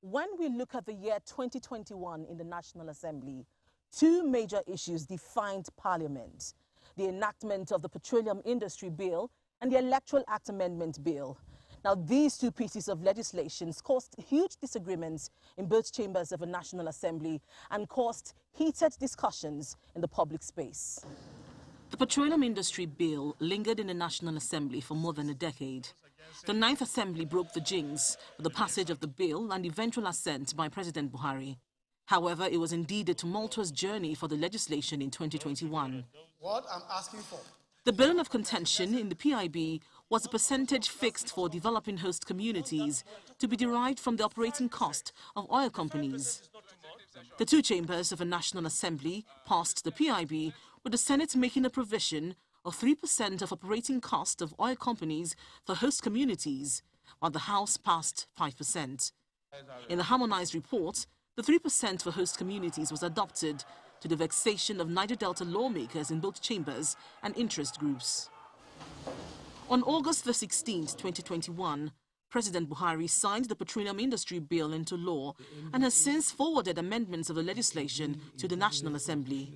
When we look at the year 2021 in the National Assembly, two major issues defined Parliament: the enactment of the Petroleum Industry Bill and the Electoral Act Amendment Bill. Now, these two pieces of legislation caused huge disagreements in both chambers of the National Assembly and caused heated discussions in the public space. The Petroleum Industry Bill lingered in the National Assembly for more than a decade. The Ninth Assembly broke the jinx with the passage of the bill and eventual assent by President Buhari. However, it was indeed a tumultuous journey for the legislation in 2021. What I'm asking for. The burden of contention in the PIB was a percentage fixed for developing host communities to be derived from the operating cost of oil companies. The two chambers of the National Assembly passed the PIB, with the Senate making a provision of 3% of operating cost of oil companies for host communities, while the House passed 5%. In the harmonized report, the 3% for host communities was adopted, to the vexation of Niger Delta lawmakers in both chambers and interest groups. On August the 16th, 2021, President Buhari signed the Petroleum Industry Bill into law and has since forwarded amendments of the legislation to the National Assembly.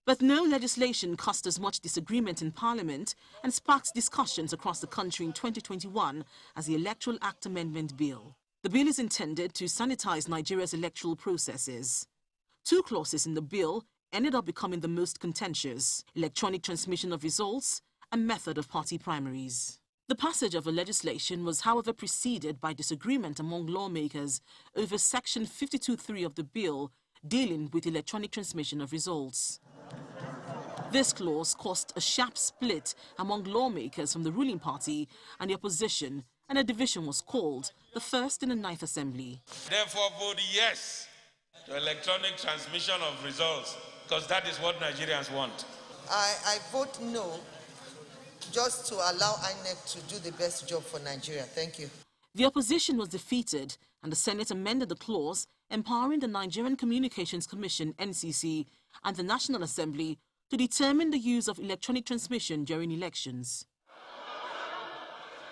But no legislation caused as much disagreement in Parliament and sparked discussions across the country in 2021 as the Electoral Act Amendment Bill. The bill is intended to sanitize Nigeria's electoral processes. Two clauses in the bill ended up becoming the most contentious: electronic transmission of results and method of party primaries. The passage of the legislation was, however, preceded by disagreement among lawmakers over Section 52(3) of the bill dealing with electronic transmission of results. This clause caused a sharp split among lawmakers from the ruling party and the opposition, and a division was called, the first in the Ninth Assembly. Therefore, vote yes to electronic transmission of results, because that is what Nigerians want. I vote no, just to allow INEC to do the best job for Nigeria. Thank you. The opposition was defeated, and the Senate amended the clause empowering the Nigerian Communications Commission, NCC, and the National Assembly to determine the use of electronic transmission during elections.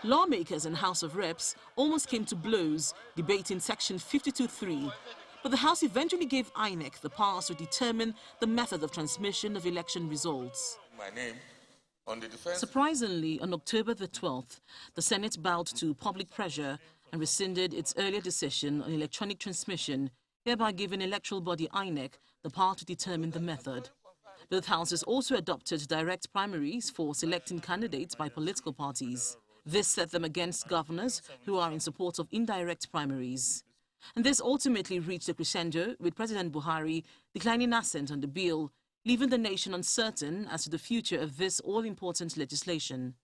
Lawmakers in House of Reps almost came to blows debating Section 52(3), but the House eventually gave INEC the powers to determine the method of transmission of election results. My name on the defense. Surprisingly, on October the 12th, the Senate bowed to public pressure and rescinded its earlier decision on electronic transmission, thereby giving electoral body INEC the power to determine the method. Both houses also adopted direct primaries for selecting candidates by political parties. This set them against governors who are in support of indirect primaries. And this ultimately reached a crescendo with President Buhari declining assent on the bill, leaving the nation uncertain as to the future of this all-important legislation.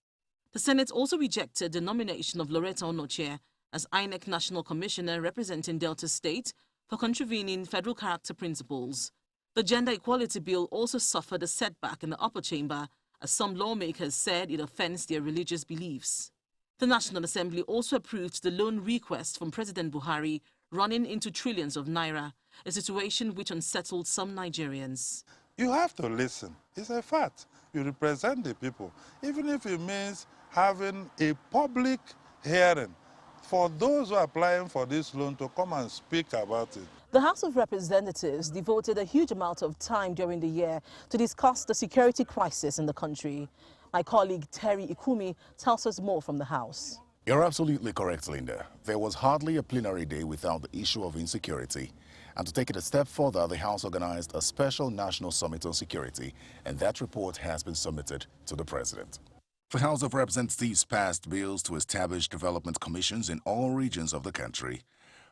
The Senate also rejected the nomination of Loretta Onochie as INEC National Commissioner representing Delta State for contravening federal character principles. The Gender Equality Bill also suffered a setback in the upper chamber, as some lawmakers said it offends their religious beliefs. The National Assembly also approved the loan request from President Buhari, running into trillions of naira, a situation which unsettled some Nigerians. You have to listen. It's a fact. You represent the people, even if it means having a public hearing for those who are applying for this loan to come and speak about it. The House of Representatives devoted a huge amount of time during the year to discuss the security crisis in the country. My colleague Terry Ikumi tells us more from the House. You're absolutely correct, Linda. There was hardly a plenary day without the issue of insecurity. And to take it a step further, the House organized a special national summit on security, and that report has been submitted to the President. The House of Representatives passed bills to establish development commissions in all regions of the country.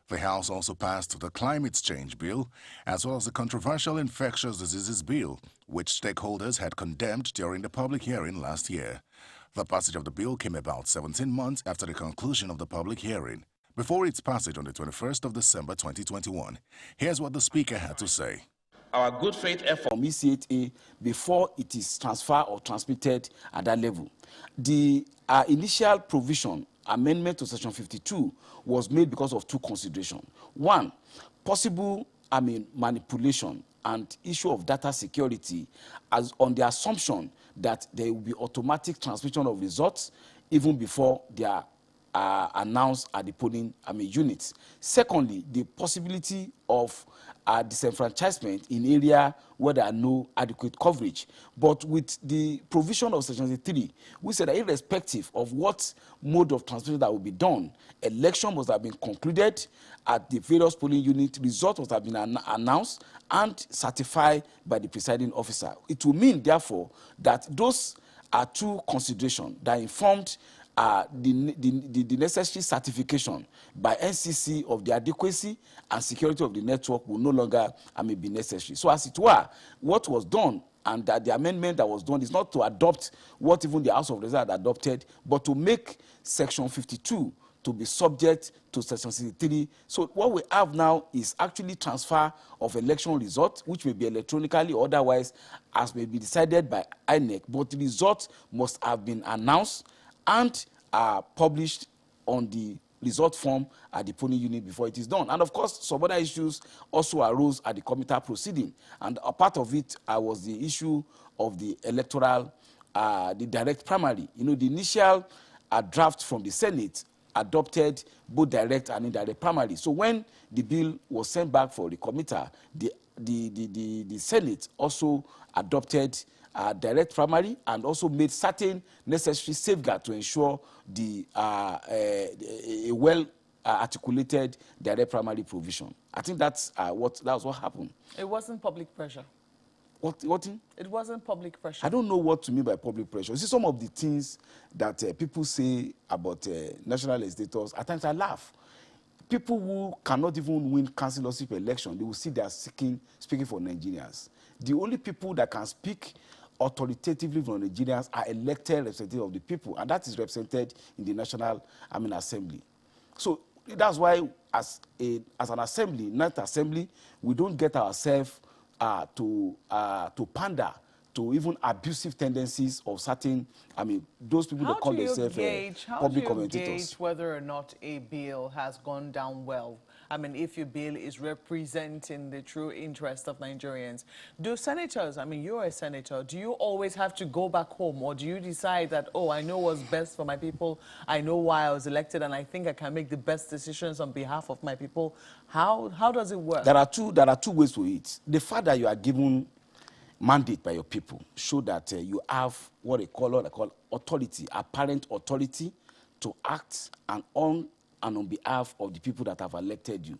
The House also passed the Climate Change Bill, as well as the controversial Infectious Diseases Bill, which stakeholders had condemned during the public hearing last year. The passage of the bill came about 17 months after the conclusion of the public hearing. Before its passage on the 21st of December 2021, here's what the Speaker had to say. Our good faith effort from ECHA before it is transferred or transmitted at that level. The initial provision, amendment to Section 52, was made because of two considerations. One, possible manipulation and issue of data security, as on the assumption that there will be automatic transmission of results even before they are announced at the polling units. Secondly, the possibility of disenfranchisement in area where there are no adequate coverage. But with the provision of Section 3, we said that irrespective of what mode of transmission that will be done, election must have been concluded at the various polling units, results must have been announced and certified by the presiding officer. It will mean, therefore, that those are two considerations that informed the necessary certification by NCC of the adequacy and security of the network will no longer be necessary. So as it were, what was done and that the amendment that was done is not to adopt what even the House of Representatives had adopted, but to make Section 52 to be subject to Section 63. So what we have now is actually transfer of election results, which may be electronically or otherwise, as may be decided by INEC, but the results must have been announced and published on the result form at the polling unit before it is done. And of course, some other issues also arose at the committee proceeding. And a part of it was the issue of the electoral, the direct primary. You know, the initial draft from the Senate adopted both direct and indirect primary. So when the bill was sent back for the committee, the Senate also adopted direct primary and also made certain necessary safeguards to ensure the a well articulated direct primary provision. I think that's what happened. It wasn't public pressure. What? It wasn't public pressure. I don't know what to mean by public pressure. You see, some of the things that people say about national legislators, at times I laugh. People who cannot even win councillorship election, they will see they are speaking for Nigerians. The only people that can speak authoritatively for Nigerians are elected representatives of the people, and that is represented in the National Assembly. So that's why, as an assembly, not assembly, we don't get ourselves to pander to even abusive tendencies of certain, those people that call themselves public commentators. How do you gauge whether or not a bill has gone down well? If your bill is representing the true interest of Nigerians. Do senators, you're a senator, do you always have to go back home, or do you decide that, oh, I know what's best for my people, I know why I was elected, and I think I can make the best decisions on behalf of my people? How does it work? There are two ways to it. The fact that you are given mandate by your people show that you have what they call authority, apparent authority to act on behalf of the people that have elected you.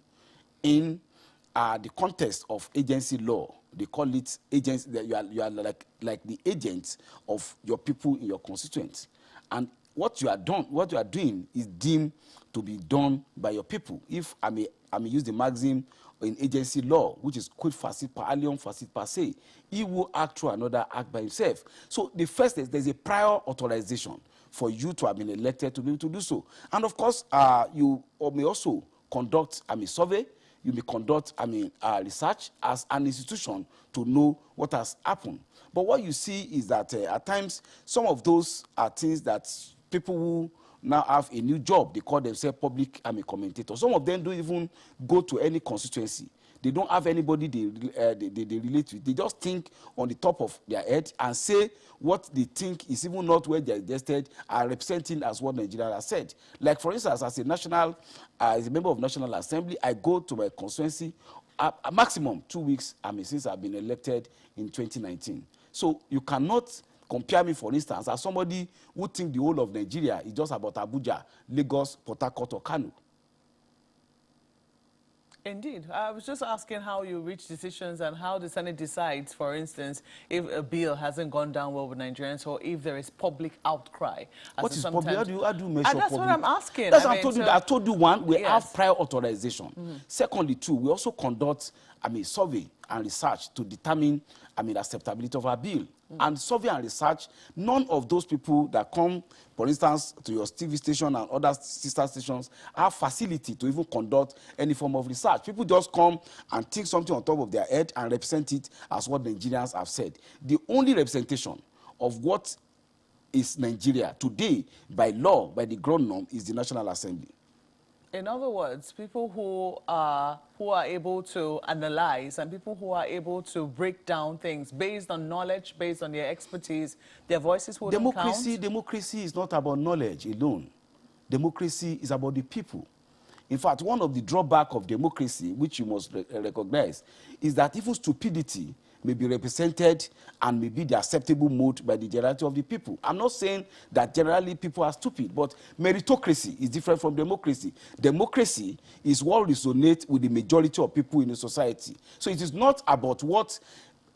In the context of agency law, they call it agency. That you are like the agent of your people in your constituents, and what you are doing is deemed to be done by your people. If I may use the maxim in agency law, which is quid facit per alium facit per se, he will act through another act by himself. So the first is there's a prior authorization for you to have been elected to be able to do so. And of course, you may also conduct survey, you may conduct research as an institution to know what has happened. But what you see is that at times, some of those are things that people who now have a new job, they call themselves public commentators. Some of them don't even go to any constituency. They don't have anybody they relate with. They just think on the top of their head and say what they think is even not where they are invested, are representing as what Nigeria has said. Like, for instance, as a member of National Assembly, I go to my constituency a maximum 2 weeks since I've been elected in 2019. So you cannot compare me, for instance, as somebody who thinks the whole of Nigeria is just about Abuja, Lagos, Port Harcourt, or Kano. Indeed. I was just asking how you reach decisions and how the Senate decides, for instance, if a bill hasn't gone down well with Nigerians or if there is public outcry. What is public? How do you measure that's public? What I'm asking. That's what I told you. One, we yes. have prior authorization. Secondly, two, we also conduct survey and research to determine acceptability of our bill. And survey and research, none of those people that come, for instance, to your TV station and other sister stations have facility to even conduct any form of research. People just come and think something on top of their head and represent it as what Nigerians have said. The only representation of what is Nigeria today by law, by the ground norm, is the National Assembly. In other words, people who are able to analyze and people who are able to break down things based on knowledge, based on their expertise, their voices will count. Democracy is not about knowledge alone. democracy is about the people. In fact, one of the drawbacks of democracy, which you must recognize, is that even stupidity may be represented and may be the acceptable mode by the generality of the people. I'm not saying that generally people are stupid, but meritocracy is different from democracy. Democracy is what resonates with the majority of people in a society. So it is not about what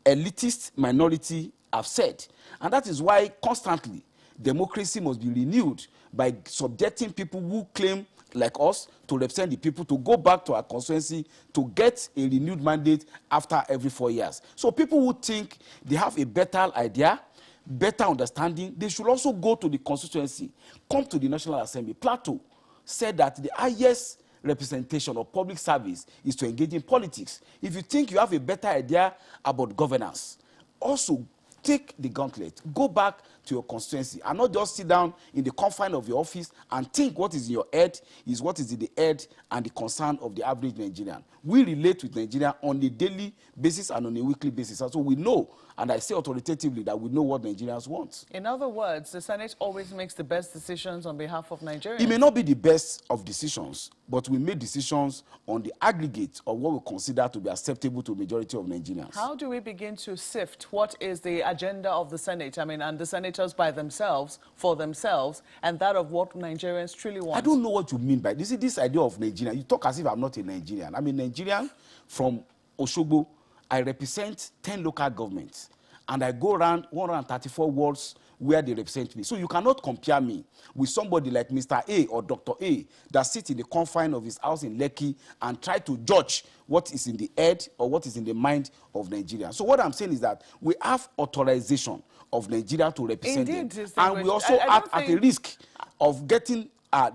elitist minority have said. And that is why constantly democracy must be renewed by subjecting people who claim like us to represent the people to go back to our constituency to get a renewed mandate after every 4 years. So people who think they have a better idea, better understanding, they should also go to the constituency, come to the National Assembly. Plato said that the highest representation of public service is to engage in politics. If you think you have a better idea about governance, also take the gauntlet, go back to your constituency and not just sit down in the confine of your office and think what is in your head is what is in the head and the concern of the average Nigerian. We relate with Nigeria on a daily basis and on a weekly basis. And so we know, and I say authoritatively, that we know what Nigerians want. In other words, the Senate always makes the best decisions on behalf of Nigerians. It may not be the best of decisions, but we make decisions on the aggregate of what we consider to be acceptable to the majority of Nigerians. How do we begin to sift what is the agenda of the Senate? I mean, and the senators by themselves, for themselves, and that of what Nigerians truly want? I don't know what you mean by this. This idea of Nigeria. You talk as if I'm not a Nigerian. I'm a Nigerian from Osogbo. I represent 10 local governments, and I go around 134 wards where they represent me. So you cannot compare me with somebody like Mr. A or Dr. A that sits in the confine of his house in Lekki and try to judge what is in the head or what is in the mind of Nigeria. So what I'm saying is that we have authorization of Nigeria to represent them, and we also act at a risk of getting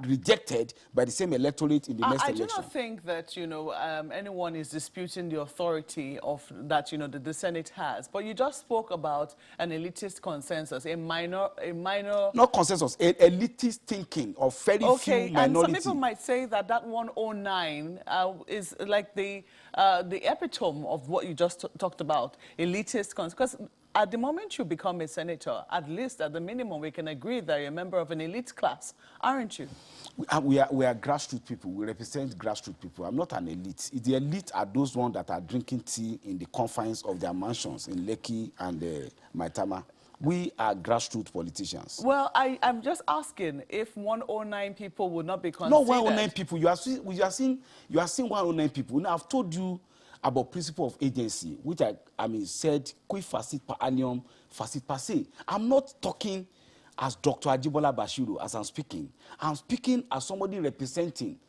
rejected by the same electorate in the next election. I do not think that, you know, anyone is disputing the authority of that, you know, the Senate has. But you just spoke about an elitist consensus, a minor... Not consensus, elitist thinking of very few minority. And some people might say that that 109 is like the epitome of what you just talked about, elitist consensus. Because at the moment you become a senator, at least at the minimum, we can agree that you're a member of an elite class, aren't you? We are grassroots people. We represent grassroots people. I'm not an elite. The elite are those ones that are drinking tea in the confines of their mansions in Lekki and Maitama. We are grassroots politicians. Well, I'm just asking if 109 people would not be considered. Not 109 people. You are seeing 109 people. Now, I've told you about principle of agency, which I mean said, qui facit per annuum, facit per se. I'm not talking as Dr. Ajibola Basiru as I'm speaking. I'm speaking as somebody representing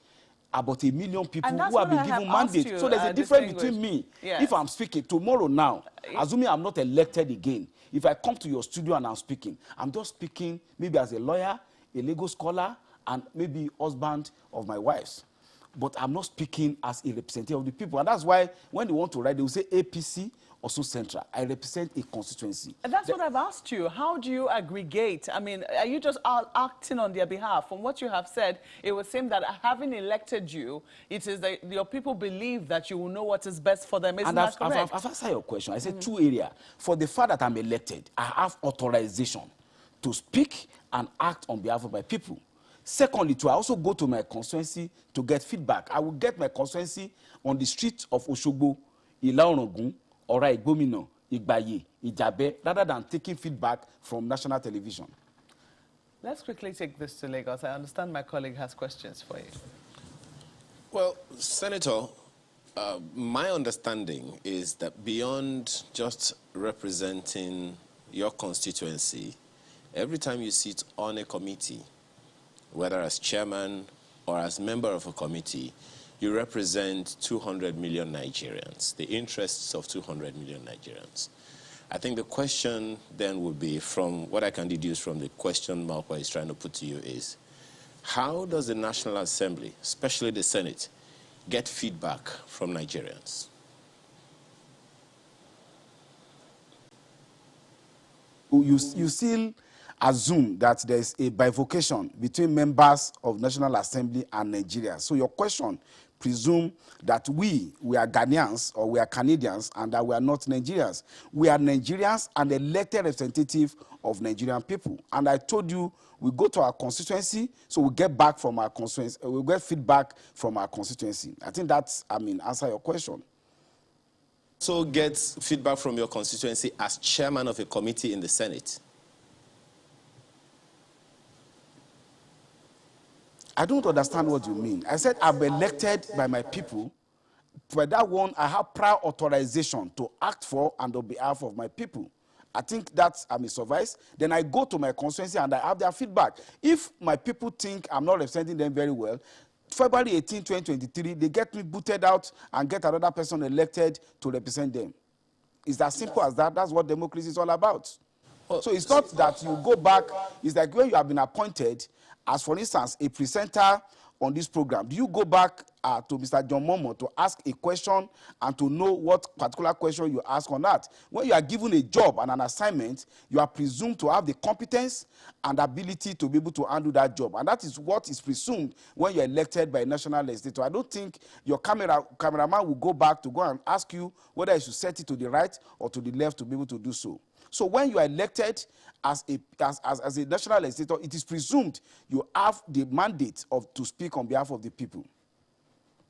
about 1 million people who have been given mandate. So there's a difference between me. Yes. If I'm speaking tomorrow now, assuming I'm not elected again, if I come to your studio and I'm speaking, I'm just speaking maybe as a lawyer, a legal scholar, and maybe husband of my wife's. But I'm not speaking as a representative of the people. And that's why when they want to write, they will say APC, also Central. I represent a constituency. And that's what I've asked you. How do you aggregate? I mean, are you just acting on their behalf? From what you have said, it would seem that having elected you, it is that your people believe that you will know what is best for them. Isn't that correct? I've answered your question. I said 2 areas. For the fact that I'm elected, I have authorization to speak and act on behalf of my people. Secondly, I also go to my constituency to get feedback. I will get my constituency on the streets of Osogbo, Ilaorangun, Ora Igbomina, Igbaye, Ijabe, rather than taking feedback from national television. Let's quickly take this to Lagos. I understand my colleague has questions for you. Well, Senator, my understanding is that beyond just representing your constituency, every time you sit on a committee, whether as chairman or as member of a committee, you represent 200 million Nigerians, the interests of 200 million Nigerians. I think the question then would be, from what I can deduce from the question Malcolm is trying to put to you, is how does the National Assembly, especially the Senate, get feedback from Nigerians? You still assume that there's a bifurcation between members of National Assembly and Nigeria. So your question presume that we are Ghanaians or we are Canadians and that we are not Nigerians. We are Nigerians and elected representative of Nigerian people. And I told you, we go to our constituency, so we get back from our constituency, we get feedback from our constituency. I think that's, answer your question. So get feedback from your constituency as chairman of a committee in the Senate? I don't understand what you mean. I said I'm elected by my people. For that one, I have prior authorization to act for and on behalf of my people. I think that's suffice. Then I go to my constituency and I have their feedback. If my people think I'm not representing them very well, February 18, 2023, they get me booted out and get another person elected to represent them. It's as simple as that. That's what democracy is all about. So it's not that you go back. It's like when you have been appointed, as for instance, a presenter on this program, do you go back to Mr. John Momo to ask a question and to know what particular question you ask on that? When you are given a job and an assignment, you are presumed to have the competence and ability to be able to handle that job. And that is what is presumed when you're elected by a national legislator. I don't think your cameraman will go back to go and ask you whether you should set it to the right or to the left to be able to do so. So when you are elected as a national legislator, it is presumed you have the mandate to speak on behalf of the people.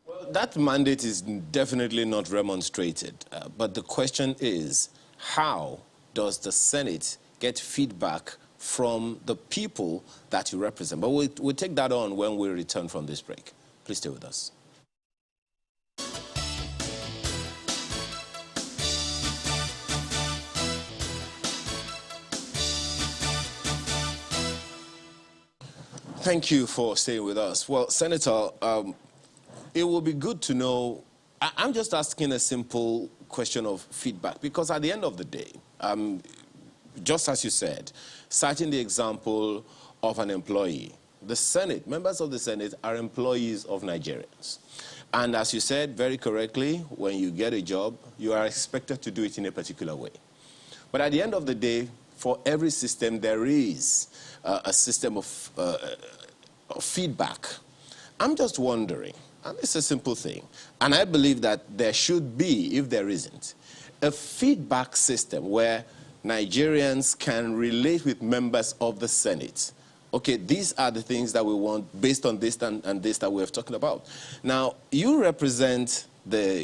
Well, that mandate is definitely not remonstrated. But the question is, how does the Senate get feedback from the people that you represent? But we'll take that on when we return from this break. Please stay with us. Thank you for staying with us. Well, Senator, it will be good to know, I'm just asking a simple question of feedback, because at the end of the day, just as you said, citing the example of an employee, the Senate, members of the Senate are employees of Nigerians. And as you said very correctly, when you get a job, you are expected to do it in a particular way. But at the end of the day, for every system, there is a system of feedback. I'm just wondering, and it's a simple thing, and I believe that there should be, if there isn't, a feedback system where Nigerians can relate with members of the Senate. Okay, these are the things that we want based on this and this that we're talking about. Now, you represent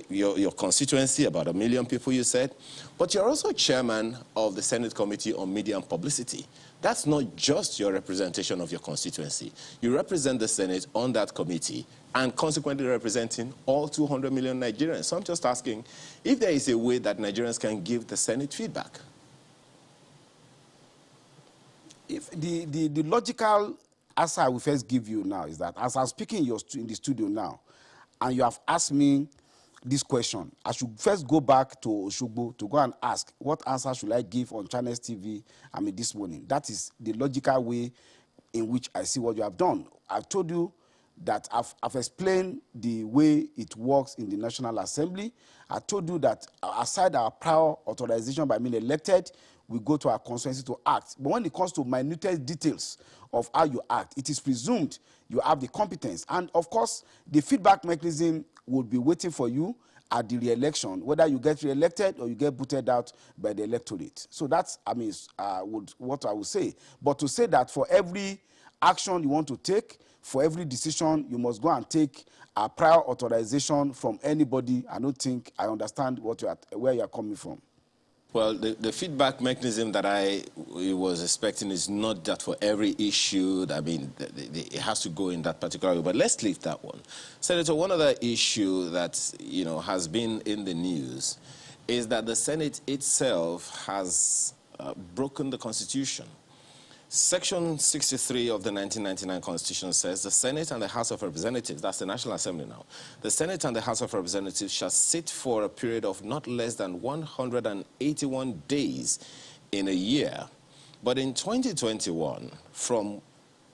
your constituency, about 1 million people, you said, but you're also chairman of the Senate Committee on Media and Publicity. That's not just your representation of your constituency. You represent the Senate on that committee and consequently representing all 200 million Nigerians. So I'm just asking if there is a way that Nigerians can give the Senate feedback. If the logical answer I will first give you now is that as I'm speaking in the studio now, and you have asked me this question, I should first go back to Oshogbo to go and ask, what answer should I give on Channels TV, this morning? That is the logical way in which I see what you have done. I've told you that I've explained the way it works in the National Assembly. I told you that aside our prior authorization by being elected, we go to our constituency to act. But when it comes to minute details of how you act, it is presumed you have the competence. And of course, the feedback mechanism will be waiting for you at the re-election, whether you get re-elected or you get booted out by the electorate. So that's, what I would say. But to say that for every action you want to take, for every decision, you must go and take a prior authorization from anybody, I don't think I understand where you are coming from. Well, the feedback mechanism that I was expecting is not that for every issue, it has to go in that particular way. But let's leave that one. Senator, one other issue that, has been in the news is that the Senate itself has broken the Constitution. Section 63 of the 1999 Constitution says the Senate and the House of Representatives, that's the National Assembly now, the Senate and the House of Representatives shall sit for a period of not less than 181 days in a year. But in 2021, from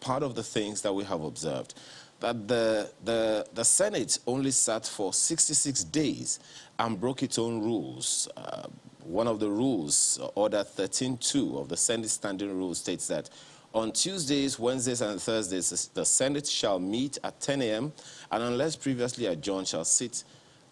part of the things that we have observed, that the Senate only sat for 66 days and broke its own rules. One of the rules, Order 13.2 of the Senate Standing Rules, states that On Tuesdays, Wednesdays, and Thursdays, the Senate shall meet at 10 a.m. and unless previously adjourned, shall sit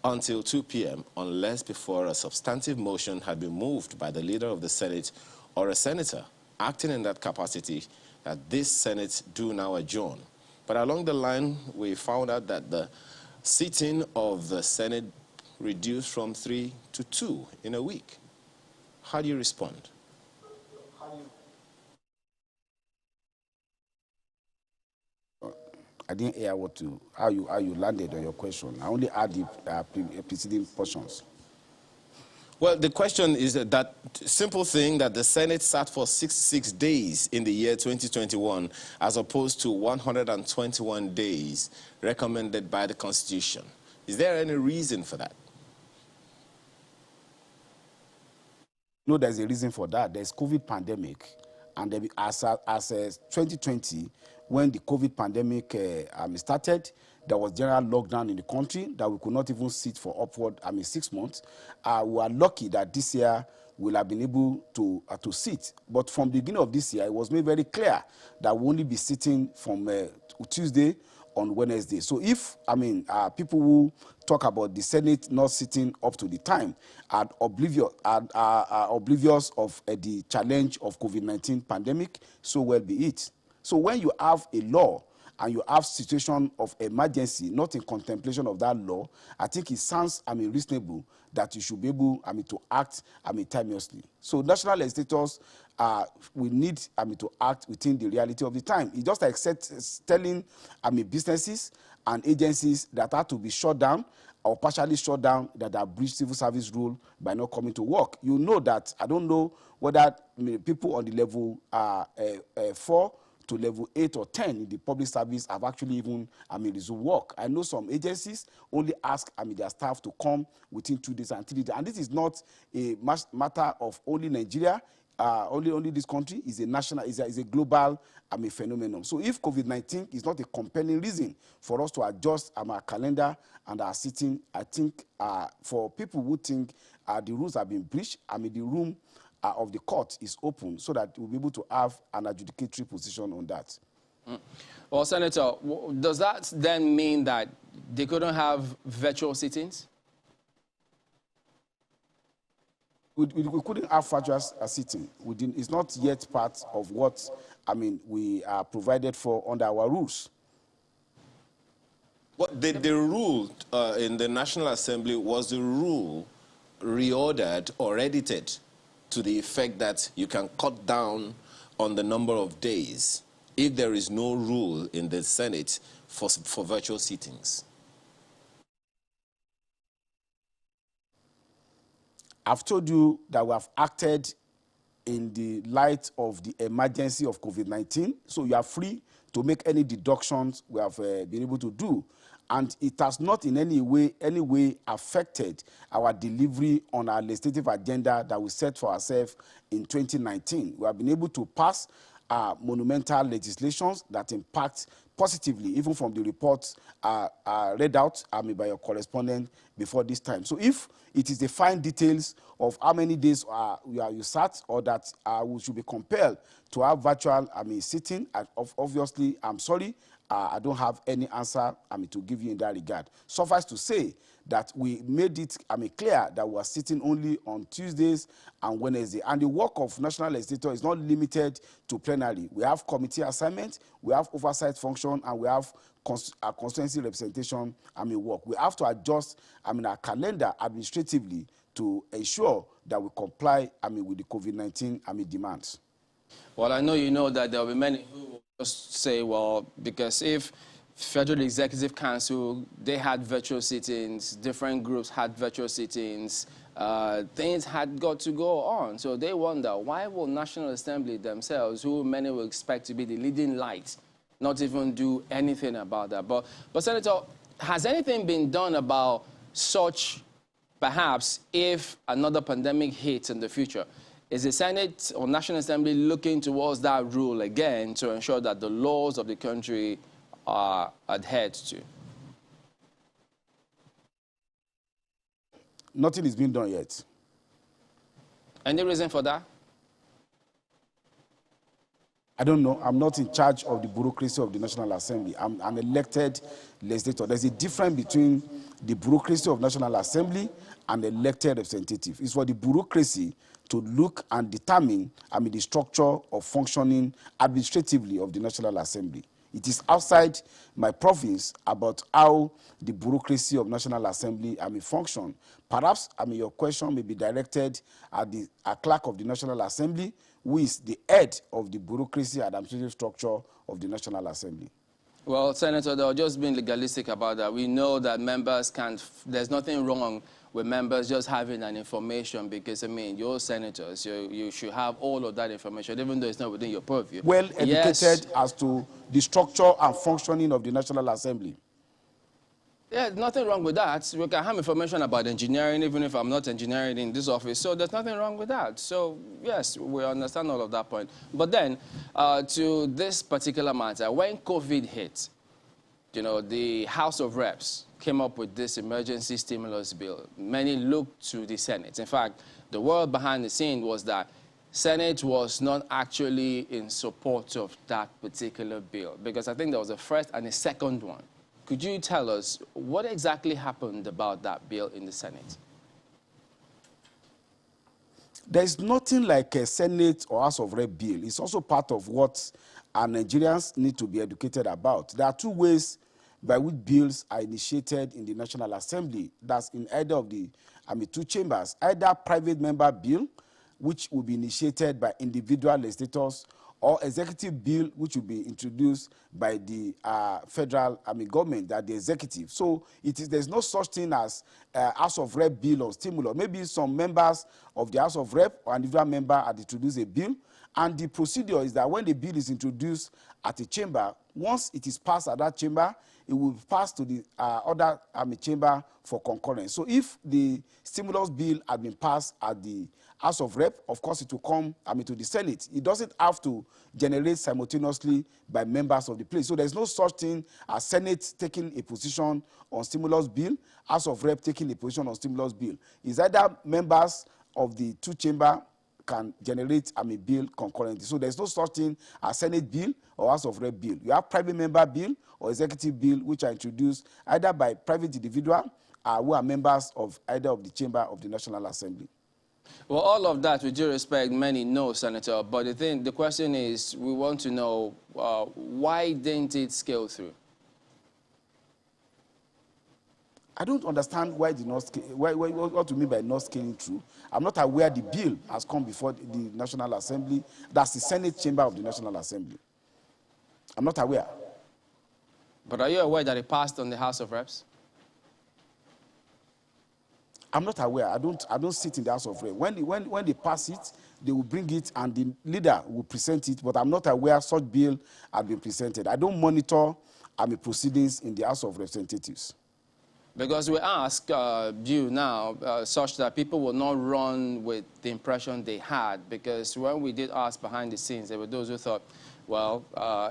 until 2 p.m. unless before a substantive motion had been moved by the leader of the Senate or a senator acting in that capacity that this Senate do now adjourn. But along the line, we found out that the sitting of the Senate reduced from 3 to 2 in a week. How do you respond? I didn't hear how you landed on your question. I only heard the preceding portions. Well, the question is that simple thing that the Senate sat for 66 days in the year 2021 as opposed to 121 days recommended by the Constitution. Is there any reason for that? No, there's a reason for that. There's COVID pandemic. And as 2020, when the COVID pandemic started, there was general lockdown in the country that we could not even sit for upward, 6 months. We are lucky that this year we'll have been able to sit. But from the beginning of this year, it was made very clear that we'll only be sitting from Tuesday on Wednesday. So if, people who talk about the Senate not sitting up to the time are oblivious of the challenge of COVID-19 pandemic, so well be it. So when you have a law and you have situation of emergency, not in contemplation of that law, I think it sounds, reasonable that you should be able, to act, timelessly. So national legislators, we need, to act within the reality of the time. It's just like telling, businesses and agencies that are to be shut down or partially shut down that have breached civil service rule by not coming to work. You know that, I don't know whether people on the level 4 to level 8 or 10 in the public service have actually even, resumed work. I know some agencies only ask, their staff to come within 2 days and 3 days. And this is not a matter of only Nigeria, only this country. Is a national, is a global, phenomenon. So if COVID-19 is not a compelling reason for us to adjust our calendar and our sitting, I think for people who think the rules have been breached, the room of the court is open so that we'll be able to have an adjudicatory position on that. Well, Senator, does that then mean that they couldn't have virtual sittings? We couldn't have virtual sitting. It's not yet part of what, we are provided for under our rules. What the rule in the National Assembly was the rule reordered or edited to the effect that you can cut down on the number of days if there is no rule in the Senate for virtual sittings. I've told you that we have acted in the light of the emergency of COVID-19, so you are free to make any deductions we have been able to do. And it has not in any way affected our delivery on our legislative agenda that we set for ourselves in 2019. We have been able to pass monumental legislations that impact positively, even from the reports read out by your correspondent before this time. So if it is the fine details of how many days you sat or that we should be compelled to have virtual sitting, obviously, I'm sorry, I don't have any answer to give you in that regard. Suffice to say that we made it clear that we are sitting only on Tuesdays and Wednesdays. And the work of national legislator is not limited to plenary. We have committee assignment, we have oversight function, and we have constituency representation work. We have to adjust our calendar administratively to ensure that we comply with the COVID-19 demands. Well, I know you know that there will be many who will just say, well, because if Federal Executive Council, they had virtual sittings, different groups had virtual sittings, things had got to go on. So they wonder, why will National Assembly themselves, who many will expect to be the leading light, not even do anything about that? But Senator, has anything been done about such, perhaps, if another pandemic hits in the future? Is the Senate or National Assembly looking towards that rule again to ensure that the laws of the country are adhered to? Nothing is being done yet. Any reason for that? I don't know. I'm not in charge of the bureaucracy of the National Assembly. I'm an elected legislator. There's a difference between the bureaucracy of National Assembly and elected representative. It's for the bureaucracy to look and determine, the structure of functioning administratively of the National Assembly. It is outside my province about how the bureaucracy of National Assembly function. Perhaps your question may be directed at the clerk of the National Assembly, who is the head of the bureaucracy and administrative structure of the National Assembly. Well, Senator, they're just being legalistic about that. We know that members can't, there's nothing wrong with members just having that information because, you're senators. You should have all of that information, even though it's not within your purview. Well educated as to the structure and functioning of the National Assembly. Yeah, nothing wrong with that. We can have information about engineering, even if I'm not engineering in this office. So there's nothing wrong with that. So, yes, we understand all of that point. But then, to this particular matter, when COVID hit, the House of Reps came up with this emergency stimulus bill. Many looked to the Senate. In fact, the word behind the scene was that Senate was not actually in support of that particular bill, because I think there was a first and a second one. Could you tell us what exactly happened about that bill in the Senate? There's nothing like a Senate or House of Rep bill. It's also part of what our Nigerians need to be educated about. There are two ways by which bills are initiated in the National Assembly. That's in either of the two chambers. Either private member bill, which will be initiated by individual legislators, or executive bill, which will be introduced by the federal government, that the executive. So there's no such thing as House of Rep bill or stimulus. Maybe some members of the House of Rep or individual member had introduced a bill, and the procedure is that when the bill is introduced at a chamber, once it is passed at that chamber, it will pass to the other chamber for concurrence. So if the stimulus bill had been passed at the House of Rep, of course it will come to the Senate. It doesn't have to generate simultaneously by members of the place. So there's no such thing as Senate taking a position on stimulus bill, House of Rep taking a position on stimulus bill. It's either members of the two chamber can generate a bill concurrently. So there's no such thing as Senate bill or House of Rep bill. You have private member bill or executive bill, which are introduced either by private individual who are members of either of the chamber of the National Assembly. Well, all of that, with due respect, many know, Senator. But the question is, we want to know why didn't it scale through? I don't understand why the not what you mean by not scaling through. I'm not aware the bill has come before the National Assembly. That's the Senate chamber of the National Assembly. I'm not aware. But are you aware that it passed on the House of Reps? I'm not aware. I don't sit in the House of Reps. When they pass it, they will bring it and the leader will present it. But I'm not aware such bill has been presented. I don't monitor proceedings in the House of Representatives. Because we ask you now, such that people will not run with the impression they had. Because when we did ask behind the scenes, there were those who thought, well,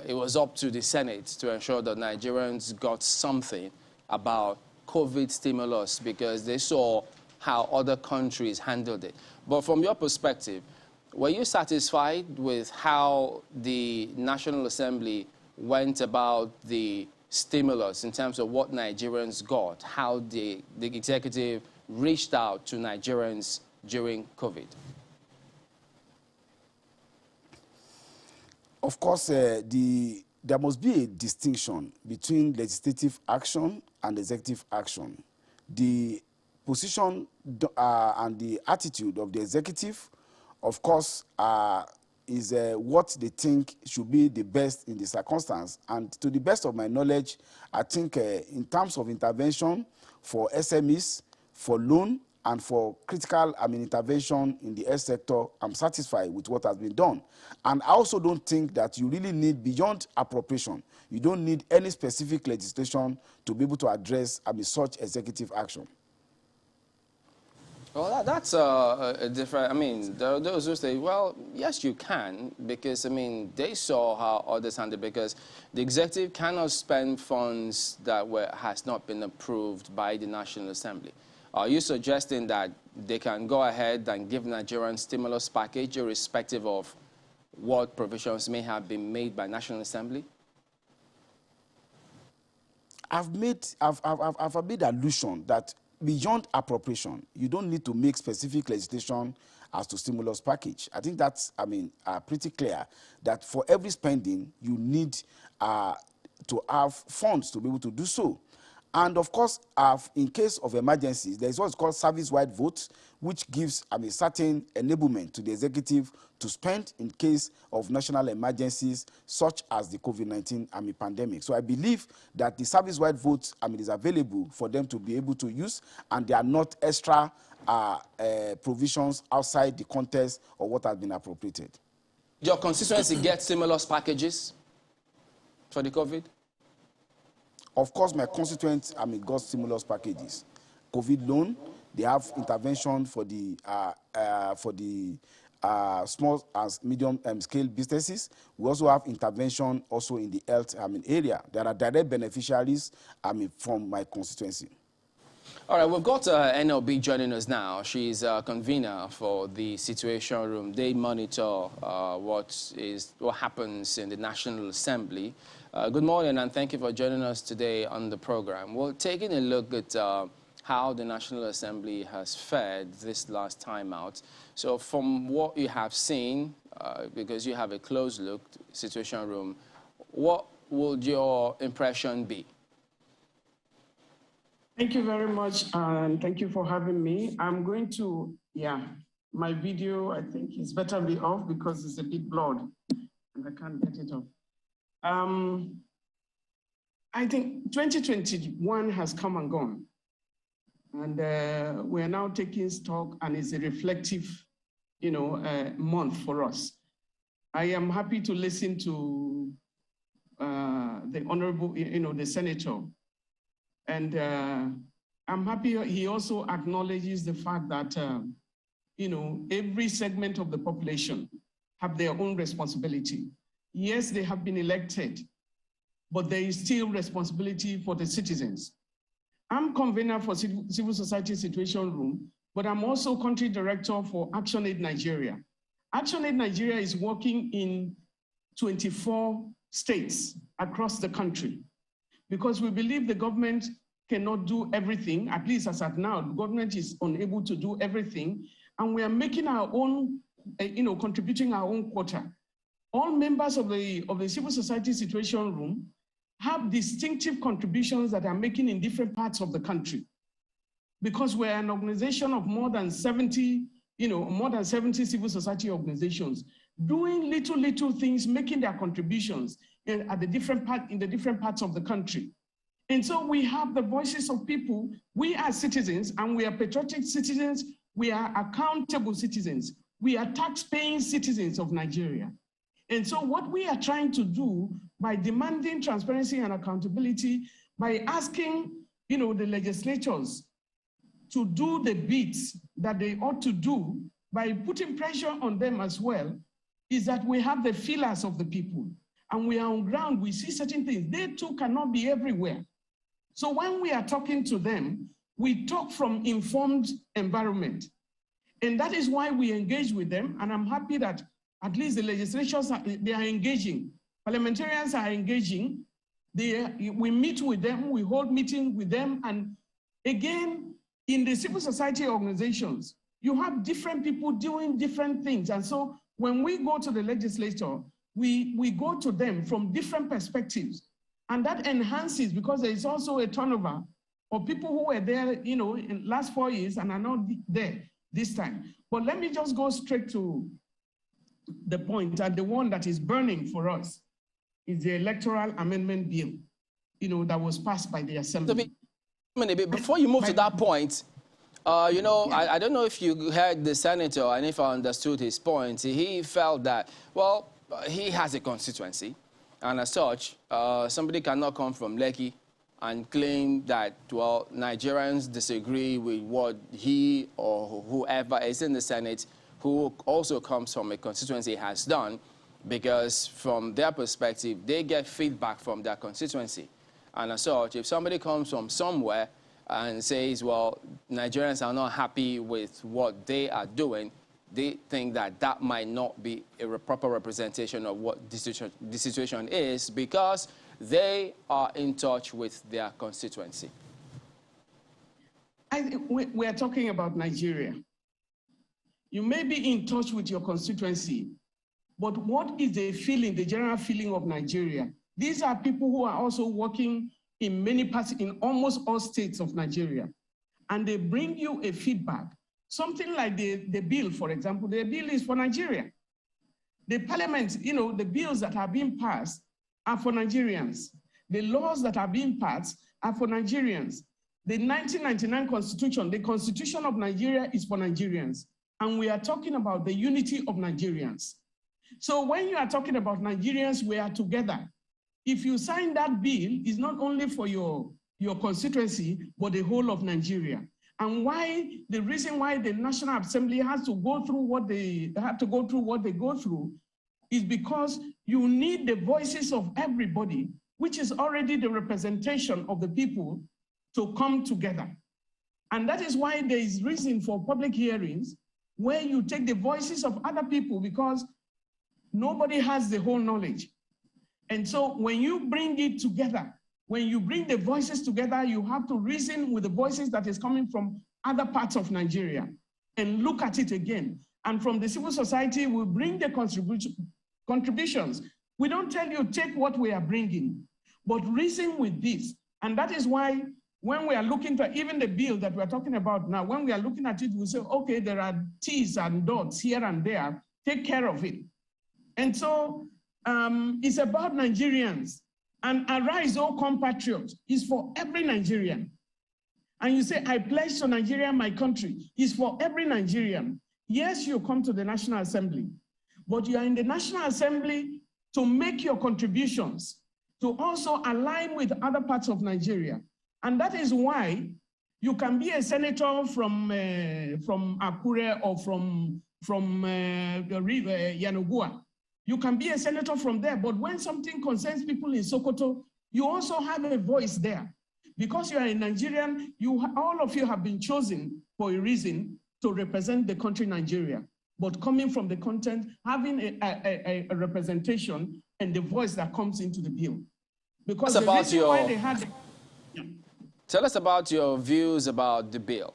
it was up to the Senate to ensure that Nigerians got something about COVID stimulus because they saw how other countries handled it. But from your perspective, were you satisfied with how the National Assembly went about the stimulus in terms of what Nigerians got, how the executive reached out to Nigerians during COVID? Of course, there must be a distinction between legislative action and executive action. The position and the attitude of the executive, of course, is what they think should be the best in the circumstance. And to the best of my knowledge, I think in terms of intervention for SMEs, for loan, and for critical intervention in the health sector, I'm satisfied with what has been done. And I also don't think that you really need, beyond appropriation, you don't need any specific legislation to be able to address such executive action. Well, that's a different, there are those who say, well, yes, you can, because, they saw how others handled it, because the executive cannot spend funds that has not been approved by the National Assembly. Are you suggesting that they can go ahead and give Nigerians stimulus package irrespective of what provisions may have been made by National Assembly? I've made allusion that beyond appropriation, you don't need to make specific legislation as to stimulus package. I think that's, pretty clear that for every spending, you need to have funds to be able to do so. And of course, in case of emergencies, there is what's called service-wide vote, which gives certain enablement to the executive to spend in case of national emergencies, such as the COVID-19 pandemic. So I believe that the service-wide vote is available for them to be able to use, and there are not extra provisions outside the context of what has been appropriated. Your constituency gets stimulus packages for the COVID? Of course, my constituents got stimulus packages. COVID loan, they have intervention for the small and medium scale businesses. We also have intervention also in the health area. There are direct beneficiaries from my constituency. All right, we've got NLB joining us now. She's a convener for the Situation Room. They monitor what happens in the National Assembly. Good morning, and thank you for joining us today on the program. We're taking a look at how the National Assembly has fared this last time out. So from what you have seen, because you have a close look, Situation Room, what would your impression be? Thank you very much, and thank you for having me. I'm going to, my video, I think it's better be off because it's a bit blurred, and I can't get it off. I think 2021 has come and gone, and we're now taking stock, and it's a reflective, month for us. I am happy to listen to the honorable, the senator, and I'm happy he also acknowledges the fact that, every segment of the population have their own responsibility. Yes, they have been elected, but there is still responsibility for the citizens. I'm convener for Civil Society Situation Room, but I'm also country director for ActionAid Nigeria. ActionAid Nigeria is working in 24 states across the country because we believe the government cannot do everything, at least as at now, the government is unable to do everything, and we are making our own, contributing our own quota. All members of the Civil Society Situation Room have distinctive contributions that are making in different parts of the country. Because we're an organization of more than 70 civil society organizations, doing little things, making their contributions in the different parts of the country. And so we have the voices of people. We are citizens, and we are patriotic citizens. We are accountable citizens. We are tax-paying citizens of Nigeria. And so what we are trying to do by demanding transparency and accountability, by asking, the legislatures to do the bits that they ought to do, by putting pressure on them as well, is that we have the feelers of the people, and we are on ground. We see certain things. They too cannot be everywhere. So when we are talking to them, we talk from informed environment. And that is why we engage with them. And I'm happy that at least the legislatures, they are engaging. Parliamentarians are engaging. We meet with them, we hold meetings with them. And again, in the civil society organizations, you have different people doing different things. And so when we go to the legislature, we go to them from different perspectives. And that enhances, because there is also a turnover of people who were there, in last 4 years and are not there this time. But let me just go straight to the point, and the one that is burning for us is the Electoral Amendment Bill, that was passed by the Assembly. Before you move to that point, I don't know if you heard the senator, and if I understood his point, he felt that, well, he has a constituency, and as such, somebody cannot come from Lekki and claim that, well, Nigerians disagree with what he or whoever is in the Senate who also comes from a constituency has done, because from their perspective, they get feedback from their constituency. And as such, if somebody comes from somewhere and says, well, Nigerians are not happy with what they are doing, they think that that might not be a proper representation of what the situation is because they are in touch with their constituency. We are talking about Nigeria. You may be in touch with your constituency, but what is the feeling, the general feeling of Nigeria? These are people who are also working in many parts, in almost all states of Nigeria, and they bring you a feedback. Something like the bill, for example, the bill is for Nigeria. The parliament, the bills that are being passed are for Nigerians. The laws that are being passed are for Nigerians. The 1999 Constitution, the Constitution of Nigeria is for Nigerians. And we are talking about the unity of Nigerians. So when you are talking about Nigerians, we are together. If you sign that bill, it's not only for your constituency, but the whole of Nigeria. And the reason why the National Assembly has to go through what they go through is because you need the voices of everybody, which is already the representation of the people, to come together. And that is why there is reason for public hearings where you take the voices of other people because nobody has the whole knowledge. And so when you bring it together, when you bring the voices together, you have to reason with the voices that is coming from other parts of Nigeria and look at it again. And from the civil society, we bring the contributions. We don't tell you, take what we are bringing, but reason with this. And that is why when we are looking at even the bill that we're talking about now, when we are looking at it, we say, okay, there are T's and dots here and there, take care of it. And so it's about Nigerians. And Arise, O Compatriots, is for every Nigerian. And you say, I pledge to Nigeria, my country, is for every Nigerian. Yes, you come to the National Assembly, but you are in the National Assembly to make your contributions, to also align with other parts of Nigeria. And that is why you can be a senator from Akure or from Yanagua. You can be a senator from there, but when something concerns people in Sokoto, you also have a voice there. Because you are a Nigerian, all of you have been chosen for a reason to represent the country Nigeria. But coming from the content, having a representation and the voice that comes into the bill. Because the reason why they had... Tell us about your views about the bill.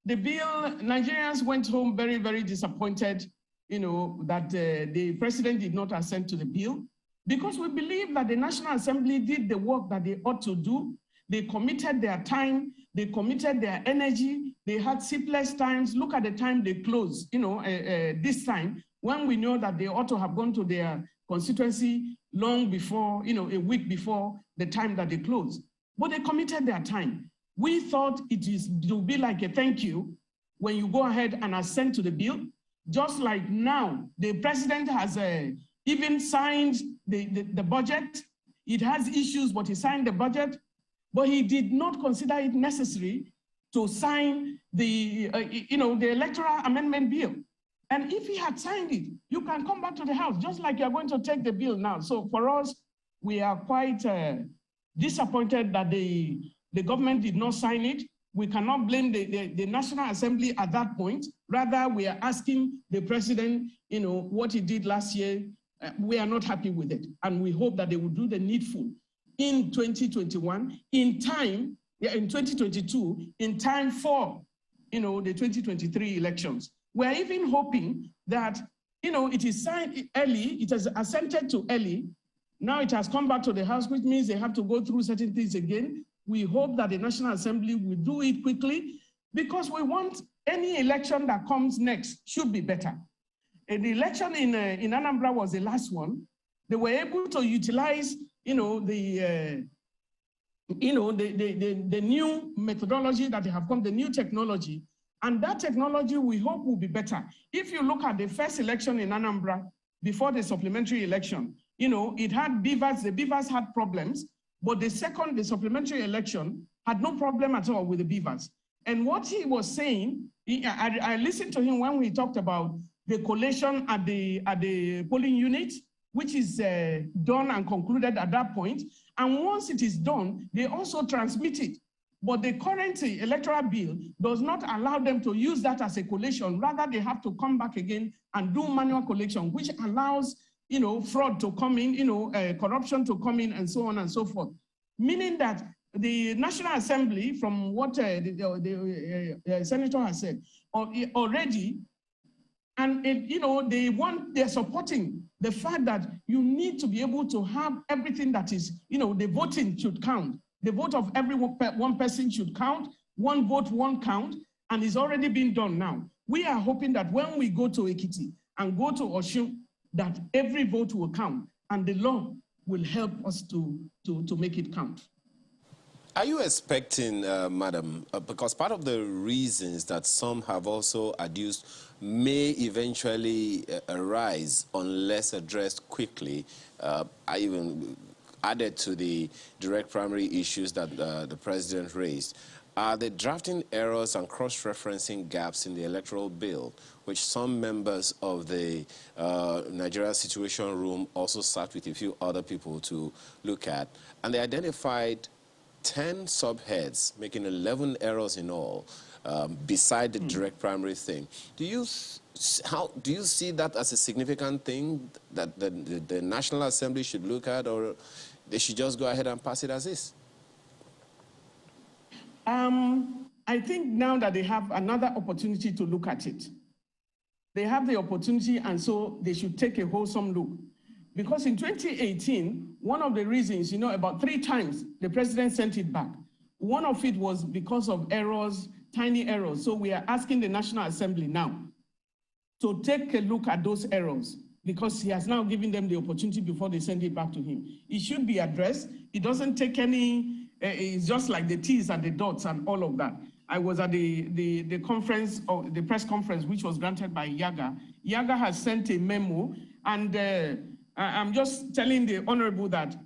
The bill, Nigerians went home very, very disappointed, that the president did not assent to the bill, because we believe that the National Assembly did the work that they ought to do. They committed their time, they committed their energy, they had sleepless times. Look at the time they closed, this time, when we know that they ought to have gone to their constituency long before, a week before the time that they closed. But they committed their time. We thought it will be like a thank you when you go ahead and assent to the bill. Just like now, the president has even signed the budget. It has issues, but he signed the budget. But he did not consider it necessary to sign the Electoral Amendment bill. And if he had signed it, you can come back to the House, just like you're going to take the bill now. So for us, we are quite disappointed that the government did not sign it. We cannot blame the National Assembly at that point. Rather, we are asking the president, what he did last year. We are not happy with it. And we hope that they will do the needful in 2021, in time, in 2022, in time for, the 2023 elections. We're even hoping that, it is signed early, it has assented to early. Now it has come back to the House, which means they have to go through certain things again. We hope that the National Assembly will do it quickly because we want any election that comes next should be better. And the election in Anambra was the last one. They were able to utilize, the new methodology that they have come, the new technology. And that technology we hope will be better. If you look at the first election in Anambra before the supplementary election, it had beavers, the beavers had problems, but the supplementary election had no problem at all with the beavers. And what he was saying, I listened to him when we talked about the collation at the polling unit, which is done and concluded at that point. And once it is done, they also transmit it But the current electoral bill does not allow them to use that as a collation. Rather, they have to come back again and do manual collection, which allows, fraud to come in, corruption to come in, and so on and so forth. Meaning that the National Assembly, from what the senator has said already, and they're supporting the fact that you need to be able to have everything that is, the voting should count. The vote of every one person should count. One vote, one count, and it's already been done now. We are hoping that when we go to Ekiti and go to Osun, that every vote will count, and the law will help us to make it count. Are you expecting, Madam, because part of the reasons that some have also adduced may eventually arise unless addressed quickly, I even added to the direct primary issues that the President raised, are the drafting errors and cross-referencing gaps in the electoral bill, which some members of the Nigeria Situation Room also sat with a few other people to look at, and they identified 10 subheads, making 11 errors in all, beside the direct primary thing. Do you see that as a significant thing that the National Assembly should look at, or they should just go ahead and pass it as is? I think now that they have another opportunity to look at it, they have the opportunity, and so they should take a wholesome look. Because in 2018, one of the reasons, about 3 times the president sent it back. One of it was because of errors, tiny errors. So we are asking the National Assembly now to take a look at those errors, because he has now given them the opportunity before they send it back to him. It should be addressed. It doesn't take any, it's just like the T's and the dots and all of that. I was at the conference, or the press conference, which was granted by Yaga. Yaga has sent a memo, and I'm just telling the Honorable that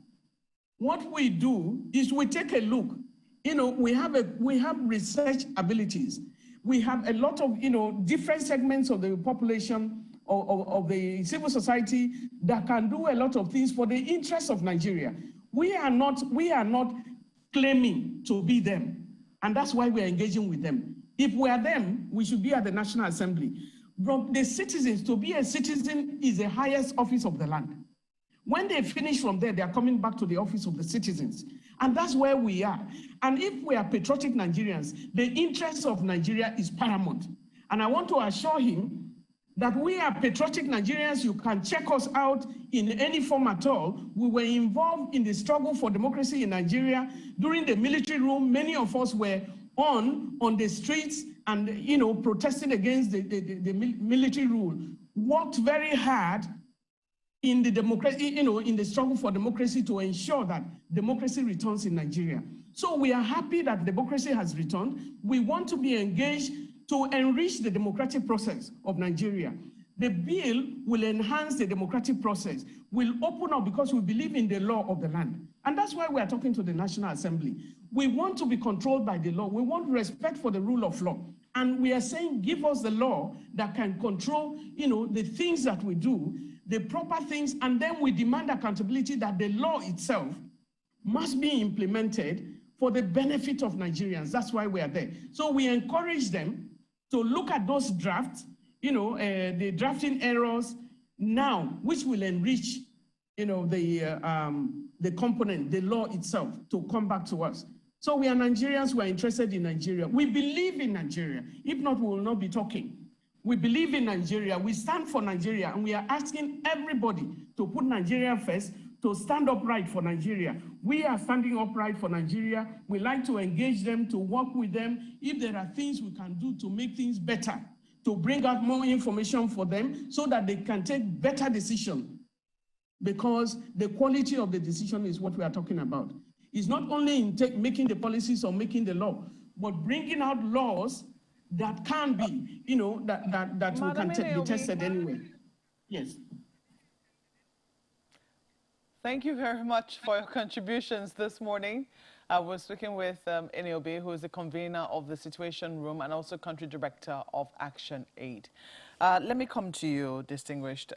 what we do is we take a look. We have research abilities. We have a lot of, different segments of the population, of the civil society that can do a lot of things for the interests of Nigeria. We are not claiming to be them, and that's why we are engaging with them. If we are them, we should be at the National Assembly. But the citizens, to be a citizen is the highest office of the land. When they finish from there, they are coming back to the office of the citizens. And that's where we are. And if we are patriotic Nigerians, the interest of Nigeria is paramount. And I want to assure him that we are patriotic Nigerians. You can check us out in any form at all. We were involved in the struggle for democracy in Nigeria. During the military rule, many of us were on the streets and, protesting against the military rule. Worked very hard in the democracy, in the struggle for democracy to ensure that democracy returns in Nigeria. So we are happy that democracy has returned. We want to be engaged to enrich the democratic process of Nigeria. The bill will enhance the democratic process, will open up, because we believe in the law of the land. And that's why we are talking to the National Assembly. We want to be controlled by the law. We want respect for the rule of law. And we are saying, give us the law that can control, the things that we do, the proper things, and then we demand accountability that the law itself must be implemented for the benefit of Nigerians. That's why we are there. So we encourage them to look at those drafts, the drafting errors now, which will enrich, the component, the law itself, to come back to us. So we are Nigerians who are interested in Nigeria. We believe in Nigeria. If not, we will not be talking. We believe in Nigeria. We stand for Nigeria, and we are asking everybody to put Nigeria first, to stand upright for Nigeria. We are standing upright for Nigeria. We like to engage them, to work with them. If there are things we can do to make things better, to bring out more information for them so that they can take better decisions, because the quality of the decision is what we are talking about. It's not only in making the policies or making the law, but bringing out laws that can be, that we can be tested anyway. Yes. Thank you very much for your contributions this morning. We're speaking with Eniobe, who is the convener of the Situation Room and also country director of Action Aid. Let me come to you, distinguished.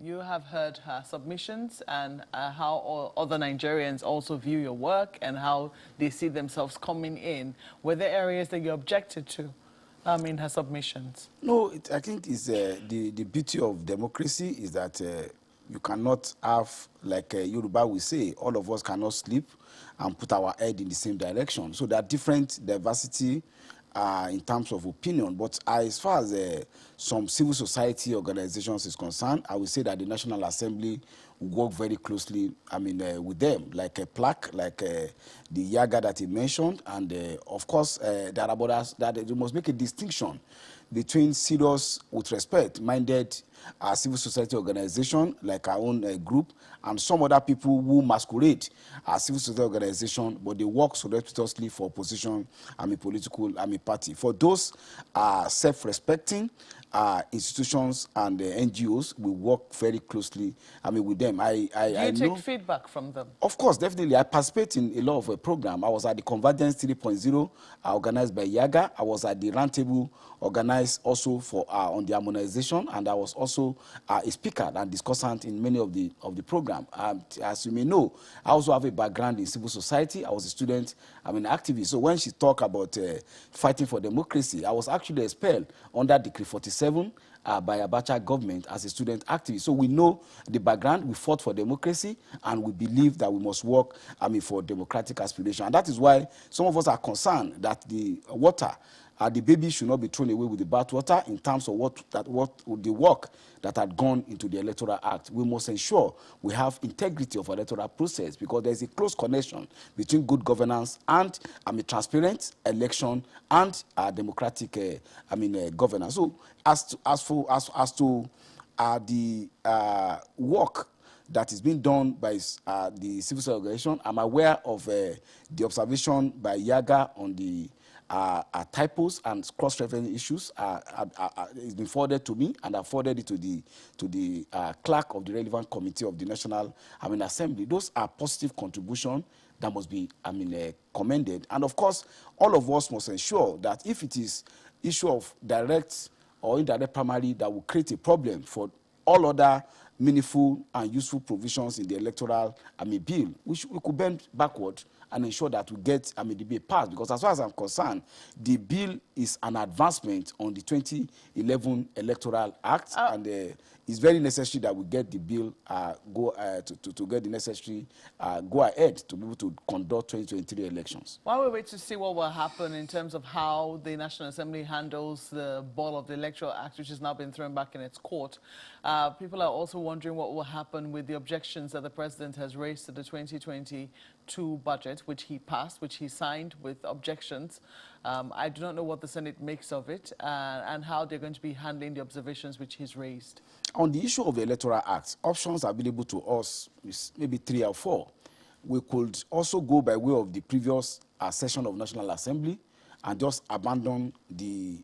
You have heard her submissions and how all other Nigerians also view your work and how they see themselves coming in. Were there areas that you objected to in her submissions? No, I think it's, the beauty of democracy is that you cannot have, like Yoruba will say, all of us cannot sleep and put our head in the same direction. So there are different diversity in terms of opinion. But as far as some civil society organizations is concerned, I would say that the National Assembly will work very closely, with them, like a plaque, like the Yaga that he mentioned. And of course, there are others that they must make a distinction between serious, with respect, minded civil society organization, like our own group, and some other people who masquerade as civil society organization, but they work surreptitiously for opposition, political, party. For those self-respecting institutions and NGOs, we work very closely, with them. Do you take feedback from them? Of course, definitely. I participate in a lot of a program. I was at the Convergence 3.0 organized by Yaga. I was at the Roundtable organized also for on the harmonization, and I was also a speaker and discussant in many of the program. As you may know, I also have a background in civil society. I was a student, an activist. So when she talked about fighting for democracy, I was actually expelled under Decree 47 by Abacha government as a student activist. So we know the background, we fought for democracy, and we believe that we must work for democratic aspiration. And that is why some of us are concerned that the water, the baby should not be thrown away with the bathwater in terms of the work that had gone into the Electoral Act. We must ensure we have integrity of electoral process, because there is a close connection between good governance and transparent election and democratic governance. So as to the work that is being done by the civil society organization, I'm aware of the observation by Yaga on the typos and cross-referencing issues. It's been forwarded to me, and I forwarded it to the clerk of the relevant committee of the National Assembly. Those are positive contributions that must be commended. And of course, all of us must ensure that if it is issue of direct or indirect primary that will create a problem for all other meaningful and useful provisions in the electoral bill, we could bend backward and ensure that we get the bill passed. Because as far as I'm concerned, the bill is an advancement on the 2011 Electoral Act, and it's very necessary that we get the bill to get the necessary go ahead to be able to conduct 2023 elections. While we wait to see what will happen in terms of how the National Assembly handles the ball of the Electoral Act, which has now been thrown back in its court, people are also wondering what will happen with the objections that the president has raised to the 2022 budget, which he passed, which he signed with objections. I do not know what the Senate makes of it and how they're going to be handling the observations which he's raised. On the issue of the Electoral Act, options available to us is maybe 3 or 4. We could also go by way of the previous session of National Assembly and just abandon the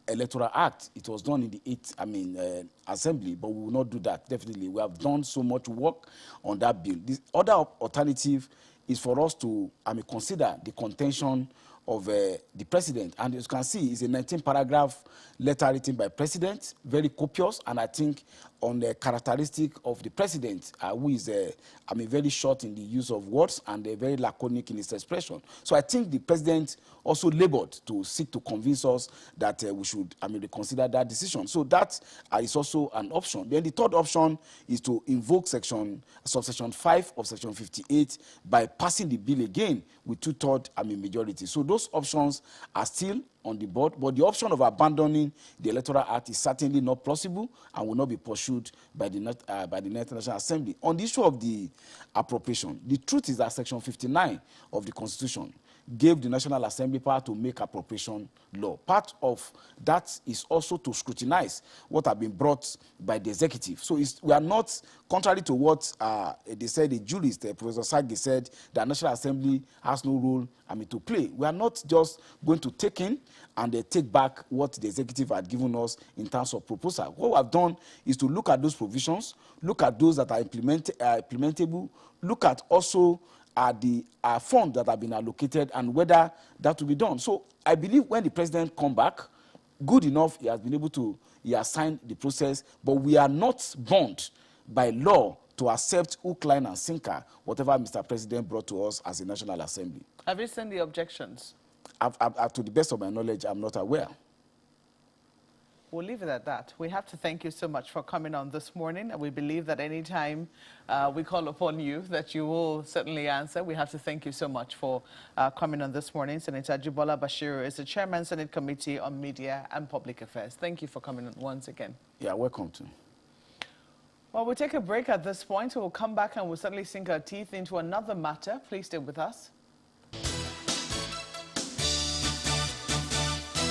Electoral Act. It was done in the 8th Assembly, but we will not do that, definitely. We have done so much work on that bill. The other alternative is for us to consider the contention of the president. And as you can see, it's a 19-paragraph letter written by president, very copious, and I think on the characteristic of the president, who is very short in the use of words and very laconic in his expression. So I think the president also labored to seek to convince us that we should reconsider that decision. So that is also an option. Then the third option is to invoke subsection 5 of section 58 by passing the bill again with 2/3 majority. So those options are still on the board, but the option of abandoning the Electoral Act is certainly not plausible and will not be pursued by the National Assembly. On the issue of the appropriation, the truth is that section 59 of the Constitution gave the National Assembly power to make appropriation law. Part of that is also to scrutinize what have been brought by the executive. So we are not, contrary to what they said, the jurist, Professor Sagi said, the National Assembly has no role to play. We are not just going to take in and take back what the executive had given us in terms of proposal. What we have done is to look at those provisions, look at those that are implementable, look at also are the funds that have been allocated and whether that will be done. So I believe when the president come back, good enough, he has been able to, he has signed the process, but we are not bound by law to accept hook, line, and sinker whatever Mr. President brought to us as a National Assembly. Have you seen the objections? To the best of my knowledge, I'm not aware. We'll leave it at that. We have to thank you so much for coming on this morning. And we believe that any time we call upon you, that you will certainly answer. We have to thank you so much for coming on this morning. Senator Ajibola Basiru is the Chairman, Senate Committee on Media and Public Affairs. Thank you for coming on once again. Yeah, welcome to. Well, we'll take a break at this point. We'll come back and we'll certainly sink our teeth into another matter. Please stay with us.